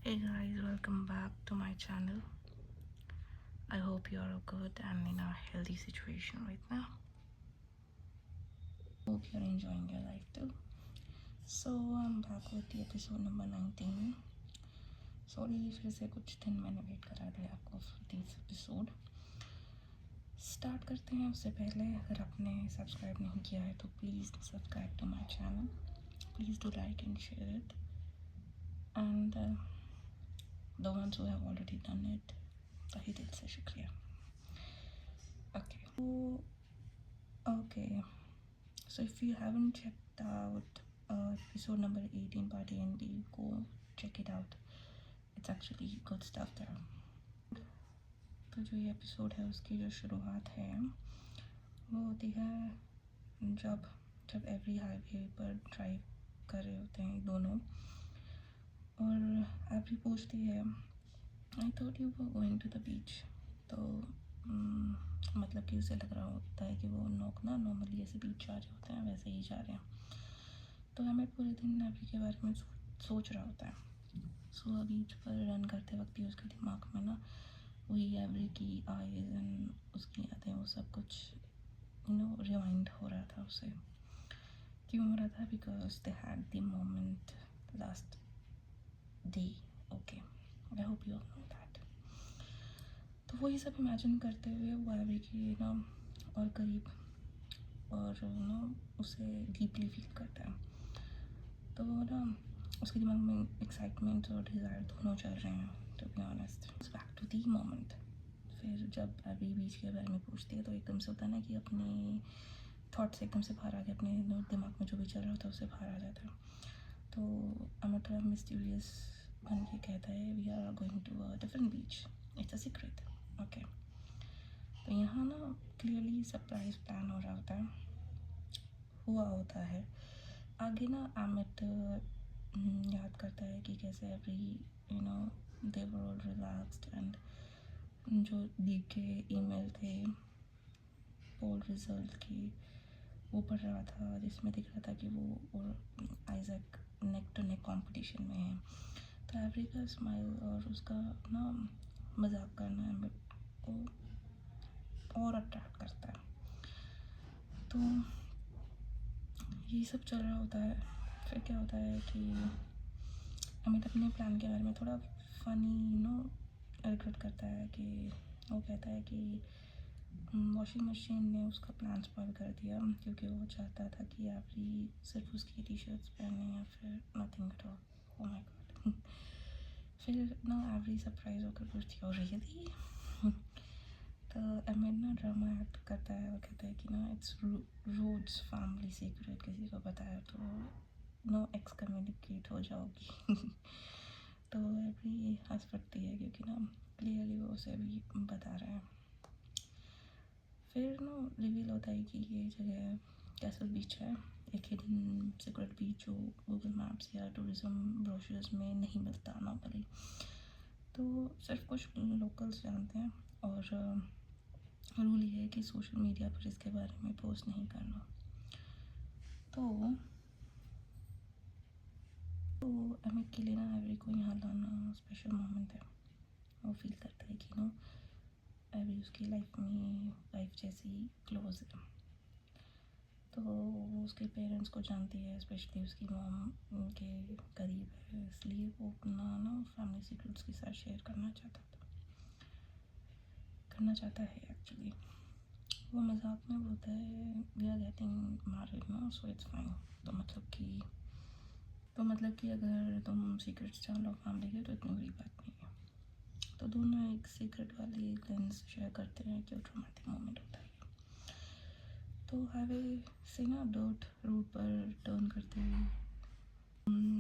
Hey guys, welcome back to my channel. I hope you are all good and in a healthy situation right now. Hope you're enjoying your life too. So I'm back with the episode number 19. Sorry फिर से कुछ दिन मैंने wait करा दिया आपको for this episode. Start करते हैं उससे पहले अगर आपने सब्सक्राइब नहीं किया है तो please subscribe to my channel. Please do like and share it. And the ones who have already done it, तहे दिल से शुक्रिया. Okay, so if you haven't checked out episode number 18 part A and B, go check it out. It's actually good stuff there. तो जो ये episode है उसकी जो शुरुआत है वो होती है जब एवरी हाईवे पर ड्राइव कर रहे होते हैं दोनों और एवरी पूछती है I thought you were going to the beach. तो मतलब कि उसे लग रहा होता है कि वो नॉर्मली ऐसे बीच जा रहे होते हैं वैसे ही जा रहे हैं. तो हमें पूरे दिन एवरी के बारे में सोच रहा होता है. सो बीच पर रन करते वक्त ही उसके दिमाग में ना वही एवरी की आईज एंड उसकी यादें वो सब कुछ रिवाइंड हो रहा था उसे. क्यों हो रहा था? Because they had the moment last day. Okay, I hope you all know that. तो वही सब इमेजिन करते हुए वो एवरी की और करीब और उसे डीपली फील करता है. तो उसके दिमाग में एक्साइटमेंट और डिज़ायर दोनों चल रहे हैं. To be honest, back to the moment. फिर जब एवरी बीच के बारे में पूछती है तो एकदम से होता है ना कि अपनी थॉट्स एकदम से बाहर आ गए. अपने दिमाग में जो भी चल रहा होता है उससे बाहर आ जाता है. तो अमित मिस्टीरियस बन के कहता है we are going to a different beach, it's a secret. Okay, तो यहाँ ना क्लियरली सरप्राइज प्लान हो रहा हुआ होता है. आगे ना अमित याद करता है कि कैसे every they were all relaxed and जो लीग के ईमेल थे पोल रिजल्ट की वो पढ़ रहा था जिसमें दिख रहा था कि वो और Isaac neck to neck competition में है. तो एवरी का स्माइल और उसका मजाक करना अमित को और अट्रैक्ट करता है. तो ये सब चल रहा होता है. फिर क्या होता है कि अमित अपने प्लान के बारे में थोड़ा फनी रिग्रेट करता है कि वो कहता है कि वॉशिंग मशीन ने उसका प्लान स्पॉइल कर दिया क्योंकि वो चाहता था कि एवरी सिर्फ उसकी टी शर्ट्स पहने या फिर nothing at all. Oh my God. फिर एवरी सरप्राइज होकर पूछती है रियली. तो अमित ड्रामा एक्ट करता है और कहता है कि इट्स रोड्स फैमिली सीक्रेट, किसी को बताया तो एक्स कम्युनिकेट हो जाओगी. तो एवरी हंस पड़ती है क्योंकि क्लियरली वो उसे भी बता रहा है. फिर रिवील होता है कि ये जगह कैसल बीच है, एक हिडन सीक्रेट बीच जो गूगल मैप्स या टूरिज्म ब्रोशर्स में नहीं मिलता नॉर्मली. तो सिर्फ कुछ लोकल्स जानते हैं और रूल ये है कि सोशल मीडिया पर इसके बारे में पोस्ट नहीं करना. तो अमित के लिए एवरी को यहाँ लाना स्पेशल मोमेंट है. वो फील करता है कि एवरी उसकी लाइफ जैसी क्लोज है. तो वो उसके पेरेंट्स को जानती है, स्पेशली उसकी मॉम के करीब है, इसलिए वो अपना फैमिली सीक्रेट्स के साथ शेयर करना चाहता है एक्चुअली. वो मजाक में बोलता है we are getting married so it's fine. तो मतलब कि अगर तुम सीक्रेट्स जान लो फैमिली के तो इतनी बड़ी बात नहीं है. तो दोनों एक सीक्रेट वाली लेंस शेयर करते हैं. क्यों ड्रामेटिक मोमेंट होता है. तो हाईवे से डर्ट रोड पर टर्न करते हुए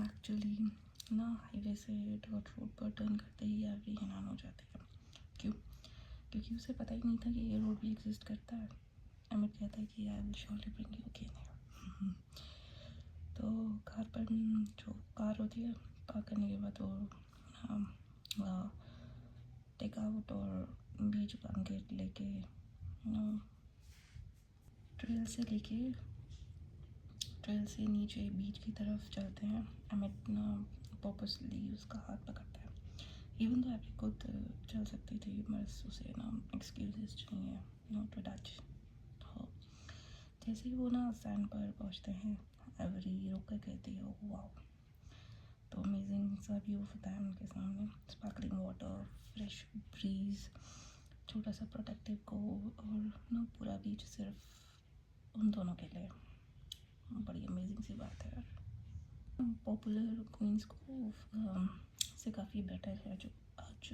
एक्चुअली हाईवे से डर्ट रोड पर टर्न करते ही एवरी हैरान हो जाती है. क्यों? क्योंकि उसे पता ही नहीं था कि ये रोड भी एग्जिस्ट करता है. अमित कहता है कि I will surely bring you again. तो कार पर जो कार होती है पार्क करने के बाद वो टेक आउट और बीच ब्लैंकेट लेके ट्रेल से नीचे बीच की तरफ चलते हैं. अमित पर्पसली उसका हाथ पकड़ता है इवन तो एवरी खुद चल सकती थी, बस उसे ना एक्सक्यूजेस चाहिए नॉट टू टच हो। जैसे ही वो ना सैंड पर पहुँचते हैं, एवरी रुक कर कहती है वाओ। तो अमेजिंग सा व्यू होता है उनके सामने, स्पार्कलिंग वाटर, फ्रेश ब्रीज, छोटा सा प्रोटेक्टिव कोव, और ना पूरा बीच सिर्फ उन दोनों के लिए। बड़ी अमेजिंग सी बात है यार। पॉपुलर क्वींस कोव से काफ़ी बेटर है जो आज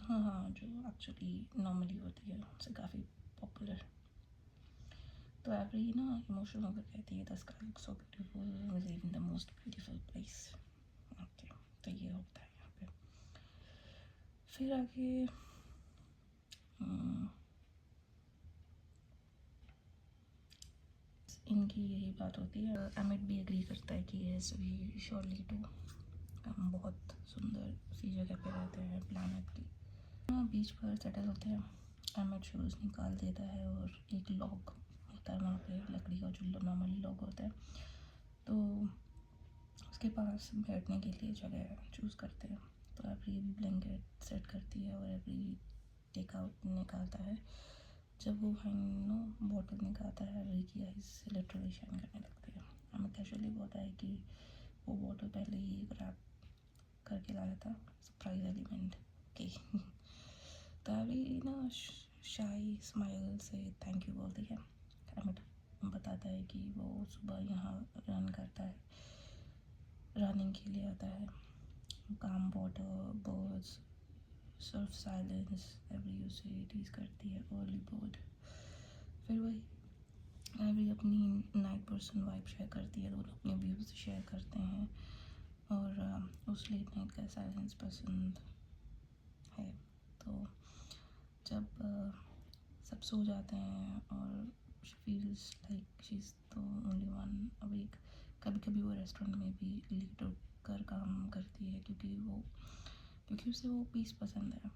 हाँ जो एक्चुअली नॉर्मली होती है उससे काफ़ी पॉपुलर। तो एवरी ना इमोशनल होकर कहती है the sky looks so beautiful, we live in the most beautiful place. Okay, तो ये होता है यहाँ पे। फिर आगे इनकी यही बात होती है। एमिट भी एग्री करता है कि यस वी श्योरली डू, हम बहुत सुंदर सी जगह पे रहते हैं प्लानट की। बीच पर सेटल होते हैं, एमिट शूज़ निकाल देता है और एक लॉग होता है वहाँ पे लकड़ी का जो नॉर्मली लॉग होता है, तो उसके पास बैठने के लिए जगह चूज़ करते हैं। तो एवरी भी ब्लैंकेट सेट करती है और एवरी टेक आउट निकालता है। जब वो नो बॉटल निकालता है, एवरी की आइज़ लिटरली शाइन करने लगती है। हमें कैजुअली बोलता है कि वो बॉटल पहले ही रैप करके लाया था सरप्राइज एलिमेंट के। तो एवरी ना शाई स्माइल से थैंक यू बोलती है। एमिट बताता है कि वो सुबह यहाँ रन करता है, रनिंग के लिए आता है। काम water, birds, Surf silence, every उसे टीज करती है अर्ली बर्ड। फिर वही एवरी अपनी नाइट पर्सन वाइब शेयर करती है, दोनों अपने व्यूज़ शेयर करते हैं और उस लेट नाइट का साइलेंस पसंद है। तो जब सब सो जाते हैं और she feels like she is the only one awake, कभी कभी वो रेस्टोरेंट में भी लेट कर काम करती है क्योंकि उसे वो पीस पसंद है।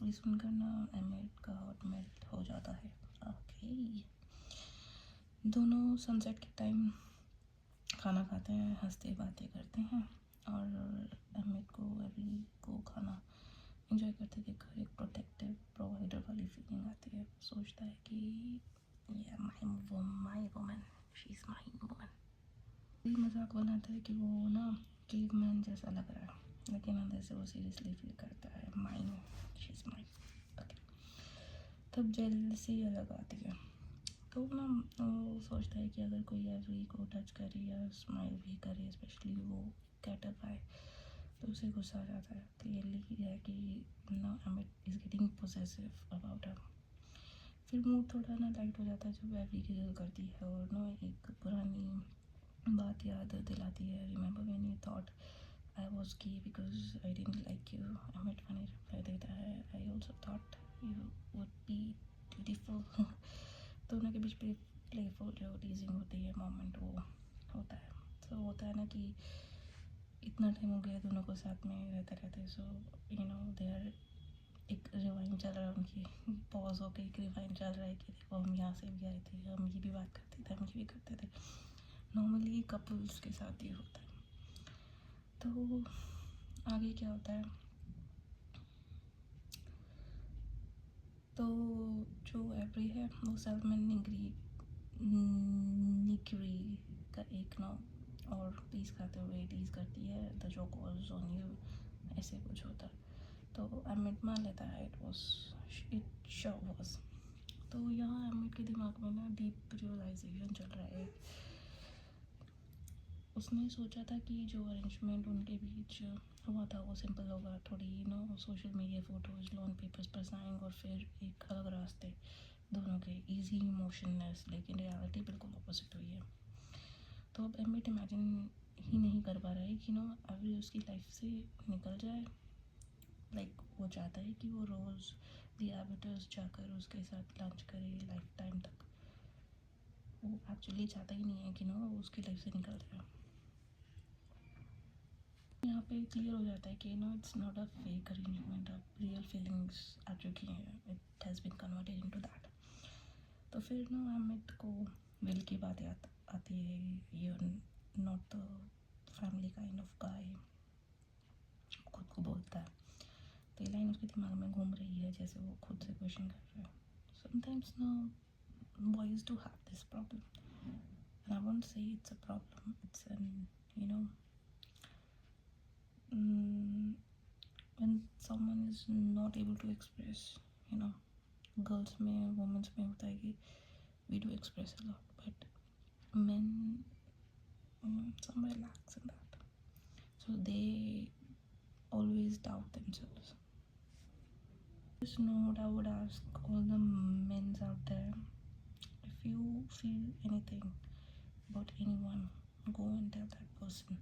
ये सुनकर ना एमिट का हार्ट मेल्ट हो जाता है। ओके, दोनों सनसेट के टाइम खाना खाते हैं, हंसते बातें करते हैं और एमिट को एवरी को खाना एंजॉय करते देखकर एक प्रोटेक्टिव प्रोवाइडर वाली फीलिंग आती है। सोचता है कि ये my woman, she is my woman. मजाक बनाता है कि वो ना केवमैन जैसा लग रहा है, लेकिन अंदर से वो सीरियसली फील करता है mine, she is mine. Okay, तब जेलसी अलग आती है। तो ना वो सोचता है कि अगर कोई एवरी को टच करे या स्माइल भी करे, स्पेशली वो कैटर पाए, तो उसे गुस्सा आ जाता है। क्लियरली है कि ना emit is getting possessive about her. फिर मूड थोड़ा ना लाइट हो जाता है जब एवरी गिगल करती है और ना एक पुरानी बात याद दिलाती है। Remember when you thought I was key because I didn't like you. Emmett funny reply देता है I also thought you would be beautiful. दोनों के बीच प्लेफुल जो टीजिंग होती है मोमेंट वो होता है। तो होता है ना कि इतना टाइम हो गया दोनों को साथ में रहते रहते, so you know they are, एक रिवाइंड चल रहा है उनकी, पॉज हो के एक रिवाइंड चल रहा है कि देखो हम यहाँ से भी आए थे, हम ये भी बात करते थे, हम ये भी करते थे। नॉर्मली कपल्स के साथ ये होता है। तो आगे क्या होता है, तो जो एवरी है वो सैल्मन निगरी का एक ना और पीस खाते हुए टीज करती है the joke was on you, ऐसे कुछ होता है। तो एमिट मान लेता है इट शो वाज। तो यहाँ एमिट के दिमाग में ना डीप रियलाइजेशन चल रहा है। उसने सोचा था कि जो अरेंजमेंट उनके बीच हुआ था वो सिंपल होगा, थोड़ी social media photos, lawn papers पर साइन और फिर एक अलग रास्ते दोनों के इजी इमोशनलेस, लेकिन रियलिटी बिल्कुल अपोजिट हुई है। तो अब एमिट इमेजिन ही नहीं कर पा रहा है कि अभी उसकी लाइफ से निकल जाए। लाइक वो चाहता है कि वो रोज़ दी एबिटर्स जाकर उसके साथ लंच करे लाइफ टाइम तक। वो एक्चुअली चाहता ही नहीं है कि वो उसकी लाइफ से निकल जाए। यहाँ पे क्लियर हो जाता है कि it's not a fake arrangement, अब रियल फीलिंग्स आ चुकी हैं, it has been converted into that. तो फिर एमिट को विल की बात याद आती है, ये not the family kind of गाय खुद को बोलता है। तो ये लाइन उसके दिमाग में घूम रही है, जैसे वो खुद से क्वेश्चन कर रहा है। समटाइम्स ना boys do have this problem, and I won't say it's a problem, it's an, you know, when someone is not able to express, you know, girls में women's में होता है कि we do express a lot, but men somewhere lacks in that, so they always doubt themselves. Just note, I would ask all the men out there, if you feel anything about anyone, go and tell that person,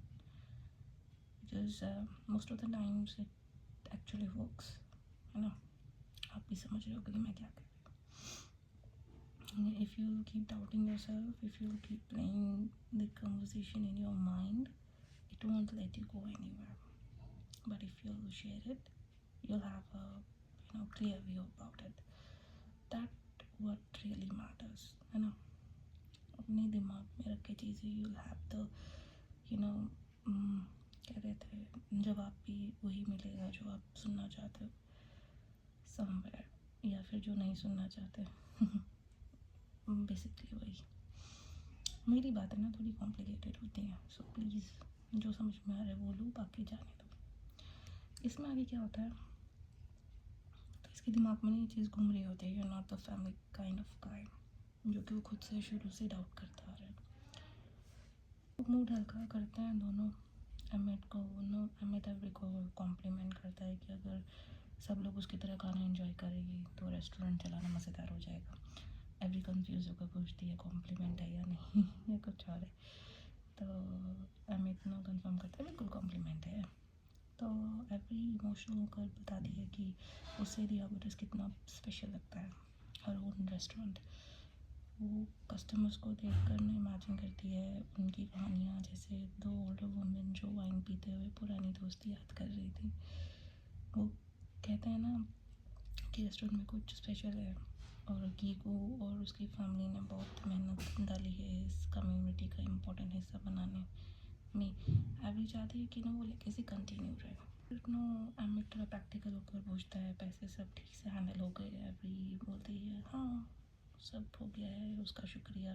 because most of the times it actually works, you know. आप भी समझ रहे हो कि मैं क्या कह रही हूँ. If you keep doubting yourself, if you keep playing the conversation in your mind, it won't let you go anywhere. But if you share it, you'll have a, you know, clear view about it. That what really matters, है ना. अपने दिमाग में रख के चीज़ें, you'll have the, you know, क्या कहते हैं, जवाब भी वही मिलेगा जो आप सुनना चाहते हो somewhere, या फिर जो नहीं सुनना चाहते. बेसिकली वही. मेरी बातें ना थोड़ी कॉम्प्लिकेटेड होती हैं, सो प्लीज़ जो समझ में आ रहा है वो लो, बाकी जाने दो. इसमें आगे क्या होता है, तो इसके दिमाग में ये चीज़ घूम रही होती है, you are not the family kind of guy, जो कि वो खुद से शुरू से डाउट करता आ रहा है. मूड हल्का करते हैं दोनों. अमित एवरी को कॉम्प्लीमेंट करता है कि अगर सब लोग उसकी तरह खाना एंजॉय करेंगे तो रेस्टोरेंट चलाना मज़ेदार हो जाएगा. एवरी कंफ्यूज होकर पूछती है कॉम्प्लीमेंट है या नहीं या कुछ और है. तो अमित ना कंफर्म करता है बिल्कुल कॉम्प्लीमेंट है. तो एवरी इमोशनल होकर बताती है कि उससे दिया बटर्स कितना स्पेशल लगता है, हर ओन रेस्टोरेंट. वो कस्टमर्स को देख कर ना इमेजिन करती है उनकी कहानियाँ, जैसे दो ओल्डर वुमेन जो वाइन पीते हुए पुरानी दोस्ती याद कर रही थी. वो कहते हैं ना कि रेस्टोरेंट में कुछ स्पेशल है, और गीगो और उसकी फैमिली ने बहुत मेहनत डाली है इस कम्युनिटी का इम्पोर्टेंट हिस्सा बनाने में. एवरी चाहती है कि ना वो लेगेसी कंटिन्यू रहे. फिर नो एमिट थोड़ा प्रैक्टिकल होकर पूछता है पैसे सब ठीक से हैंडल हो गए. एवरी बोलती है हाँ सब हो गया है, उसका शुक्रिया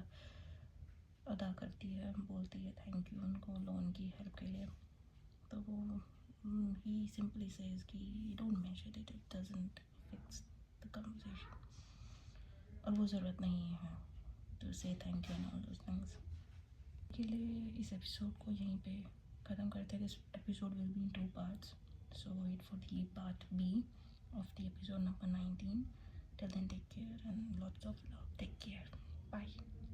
अदा करती है, बोलती है थैंक यू उनको लोन की हेल्प के लिए. तो वो ही सिंपली सेज कि don't mention it, it doesn't fix the conversation, और वो ज़रूरत नहीं है टू से thank you and all those things. के लिए इस एपिसोड को यहीं पे ख़त्म करते हैं. This episode will be in 2 parts, so wait for the part B of the episode number 19. Till then, take care and lots of love. Take care. Bye.